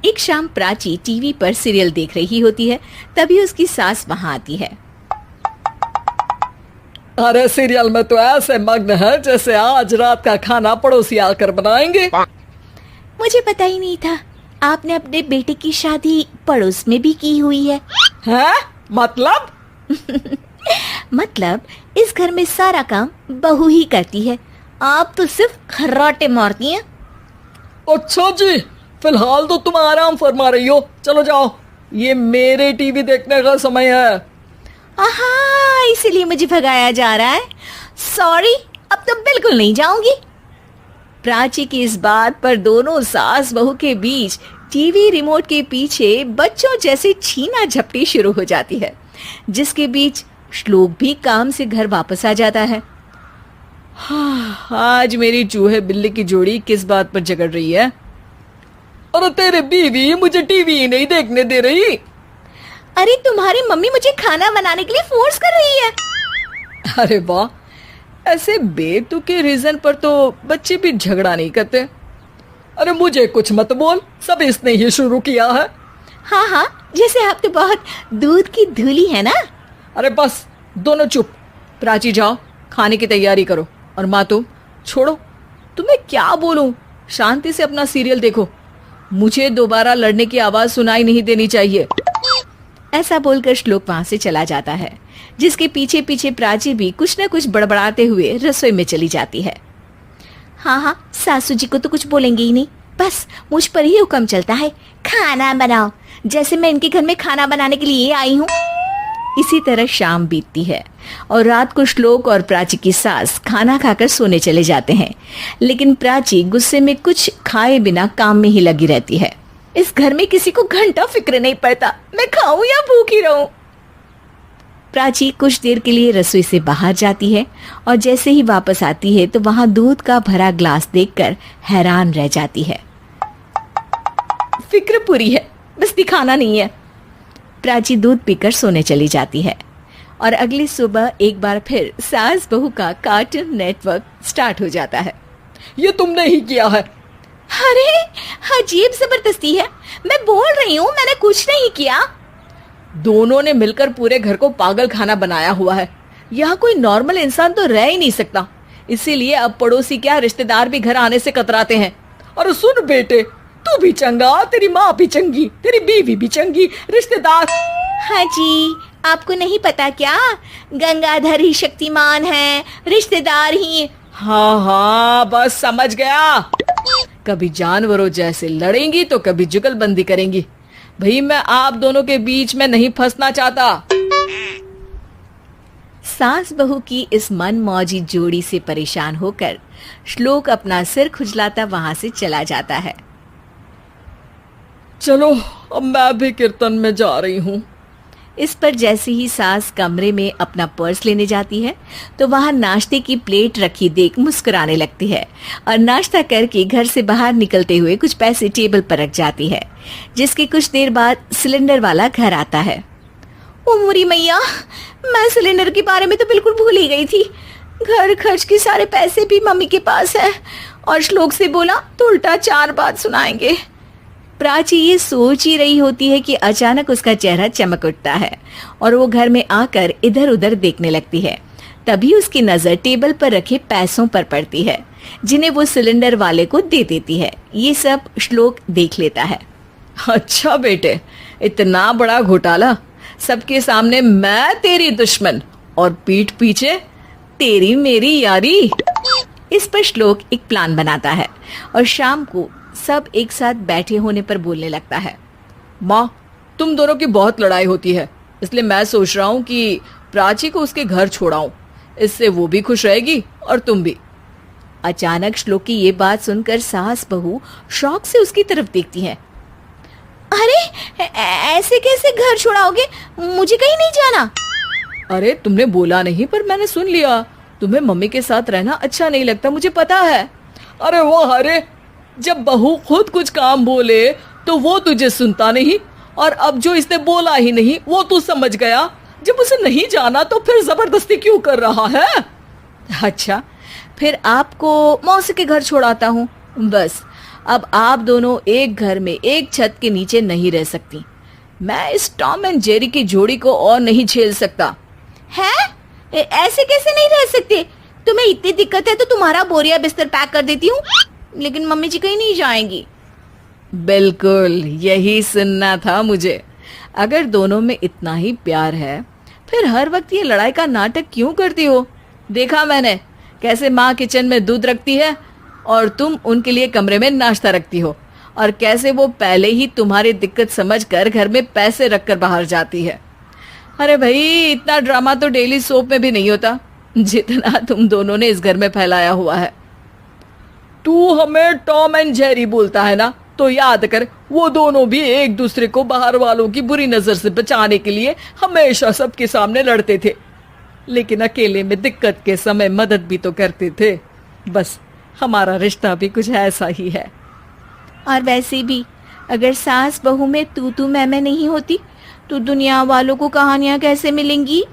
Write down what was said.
एक शाम प्राची टीवी पर सीरियल देख रही होती है। तभी उसकी सास वहां आती है। अरे सीरियल में तो ऐसे मग्न है जैसे आज रात का खाना पड़ोसी आकर बनाएंगे। मुझे पता ही नहीं था आपने अपने बेटे की शादी पड़ोस में भी की हुई है। हैं? मतलब? मतलब इस घर में सारा काम बहू ही करती है, आप तो सिर्फ खर्राटे मारती हैं। अच्छा जी, फिलहाल तो तुम आराम फरमा रही हो, चलो जाओ, ये मेरे टीवी देखने का समय है। आहा, इसीलिए मुझे भगाया जा रहा है। सॉरी, अब तो बिल्कुल नहीं जाऊंगी। प्राची की इस बात पर दोनों सास बहू के बीच टीवी रिमोट के पीछे बच्चों जैसे छीना झपटी शुरू हो जाती है, जिसके बीच श्लोक भी काम से घर वापस आ जाता है। हाँ, आज मेरी चूहे बिल्ली की जोड़ी किस बात पर झगड़ रही है? अरे तेरे बीवी मुझे टीवी ही नहीं देखने दे रही। अरे तुम्हारी मम्मी मुझे खाना बनाने के लिए फोर्स कर रही है। अरे वाह, ऐसे बेतुके रीजन पर तो बच्चे भी झगड़ा नहीं करते। अरे मुझे कुछ मत बोल, सब इसने ही शुरू किया है। हाँ हाँ, जैसे आप तो बहुत दूध की धूली है ना। अरे बस, दोनों चुप। प्राची जाओ, खाने की तैयारी करो। और माँ तुम छोड़ो, तुम्हें क्या बोलूं, शांति से अपना सीरियल देखो, मुझे दोबारा लड़ने की आवाज सुनाई नहीं देनी चाहिए। ऐसा बोलकर श्लोक वहां से चला जाता है, जिसके पीछे पीछे प्राची भी कुछ न कुछ बड़बड़ाते हुए रसोई में चली जाती है। हाँ हाँ, सासू जी को तो कुछ बोलेंगे ही नहीं, बस मुझ पर ही हुक्म चलता है, खाना बनाओ, जैसे मैं इनके घर में खाना बनाने के लिए आई हूँ। इसी तरह शाम बीतती है और रात को श्लोक और प्राची की सास खाना खाकर सोने चले जाते हैं, लेकिन प्राची गुस्से में कुछ खाए बिना काम में ही लगी रहती है। इस घर में किसी को घंटा फिक्र नहीं पड़ता, मैं खाऊं या भूखी रहूं। प्राची कुछ देर के लिए रसोई से बाहर जाती है और जैसे ही वापस आती है तो वहां दूध का भरा ग्लास देखकर हैरान रह जाती है। फिक्र पूरी है, बस दिखाना नहीं है। प्राची दूध पीकर सोने चली जाती है और अगली सुबह एक बार फिर सास बहू का कार्टून नेटवर्क स्टार्ट हो जाता है। ये तुमने ही किया है। अरे अजीब जबरदस्ती है, मैं बोल रही हूँ मैंने कुछ नहीं किया। दोनों ने मिलकर पूरे घर को पागल खाना बनाया हुआ है। यहाँ कोई नॉर्मल इंसान तो रह ही नहीं सकता, इसीलिए अब पड़ोसी क्या रिश्तेदार भी घर आने से कतराते हैं। और सुन बेटे, तू भी चंगा, तेरी माँ भी चंगी, तेरी बीवी भी चंगी, रिश्तेदार। हाँ जी, आपको नहीं पता क्या, गंगाधर ही शक्तिमान है, रिश्तेदार ही। हाँ हाँ, बस समझ गया। कभी जानवरों जैसे लड़ेंगी तो कभी जुगलबंदी करेंगी। भाई मैं आप दोनों के बीच में नहीं फंसना चाहता। सास बहू की इस मनमौजी जोड़ी से परेशान होकर श्लोक अपना सिर खुजलाता वहां से चला जाता है। चलो अब मैं भी कीर्तन में जा रही हूँ। इस पर जैसे ही सास कमरे में अपना पर्स लेने जाती है तो वहां नाश्ते की प्लेट रखी देख मुस्कुराने लगती है और नाश्ता करके घर से बाहर निकलते हुए कुछ पैसे टेबल पर रख जाती है, जिसके कुछ देर बाद सिलेंडर वाला घर आता है। ओ मोरी मैया, मैं सिलेंडर के बारे में तो बिल्कुल भूल ही गई थी। घर खर्च के सारे पैसे भी मम्मी के पास है और श्लोक से बोला तो उल्टा 4 बात सुनाएंगे। प्राची ये सोच ही रही होती है कि अचानक उसका चेहरा चमक उठता है और वो घर में आकर इधर उधर देखने लगती है। तभी उसकी नजर टेबल पर रखे पैसों पर पड़ती है, जिन्हें वो सिलेंडर वाले को दे देती है। ये सब श्लोक देख लेता है। अच्छा बेटे, इतना बड़ा घोटाला, सबके सामने मैं तेरी दुश्मन और पीठ पीछे तेरी मेरी यारी। इस पर श्लोक एक प्लान बनाता है और शाम को सब एक साथ बैठे होने पर बोलने लगता है। माँ, तुम दोनों की बहुत लड़ाई होती है, इसलिए मैं सोच रहा हूँ कि प्राची को उसके घर छोड़ाऊं, इससे वो भी खुश रहेगी और तुम भी। अचानक श्लोक की ये बात सुनकर सास बहू शौक से उसकी तरफ देखती है। अरे ऐसे कैसे घर छोड़ाओगे, मुझे कहीं नहीं जाना। अरे तुमने बोला नहीं पर मैंने सुन लिया, तुम्हें मम्मी के साथ रहना अच्छा नहीं लगता, मुझे पता है। अरे वाह, अरे जब बहू खुद कुछ काम बोले तो वो तुझे सुनता नहीं, और अब जो इसने बोला ही नहीं वो तू समझ गया। जब उसे नहीं जाना तो फिर जबरदस्ती क्यों कर रहा है? अच्छा, फिर आपको मौसी के घर छोड़ाता हूँ, बस अब आप दोनों एक घर में एक छत के नीचे नहीं रह सकती। मैं इस टॉम एंड जेरी की जोड़ी को और नहीं झेल सकता। है? ऐसे कैसे नहीं रह सकते? तुम्हें इतनी दिक्कत है तो तुम्हारा बोरिया बिस्तर पैक कर देती हूँ, लेकिन मम्मी जी कहीं नहीं जाएंगी। बिल्कुल यही सुनना था मुझे। अगर दोनों में इतना ही प्यार है फिर हर वक्त ये लड़ाई का नाटक क्यों करती हो? देखा मैंने कैसे माँ किचन में दूध रखती है और तुम उनके लिए कमरे में नाश्ता रखती हो, और कैसे वो पहले ही तुम्हारी दिक्कत समझकर घर में पैसे रखकर बाहर जाती है। अरे भाई, इतना ड्रामा तो डेली सोप में भी नहीं होता जितना तुम दोनों ने इस घर में फैलाया हुआ है। तू हमें टॉम एंड जेरी बोलता है ना, तो याद कर वो दोनों भी एक दूसरे को बाहर वालों की बुरी नजर से बचाने के लिए हमेशा सबके सामने लड़ते थे, लेकिन अकेले में दिक्कत के समय मदद भी तो करते थे। बस हमारा रिश्ता भी कुछ ऐसा ही है। और वैसे भी अगर सास बहू में तू मैं नहीं होती तो दुनिया वालों को कहानियां कैसे मिलेंगी?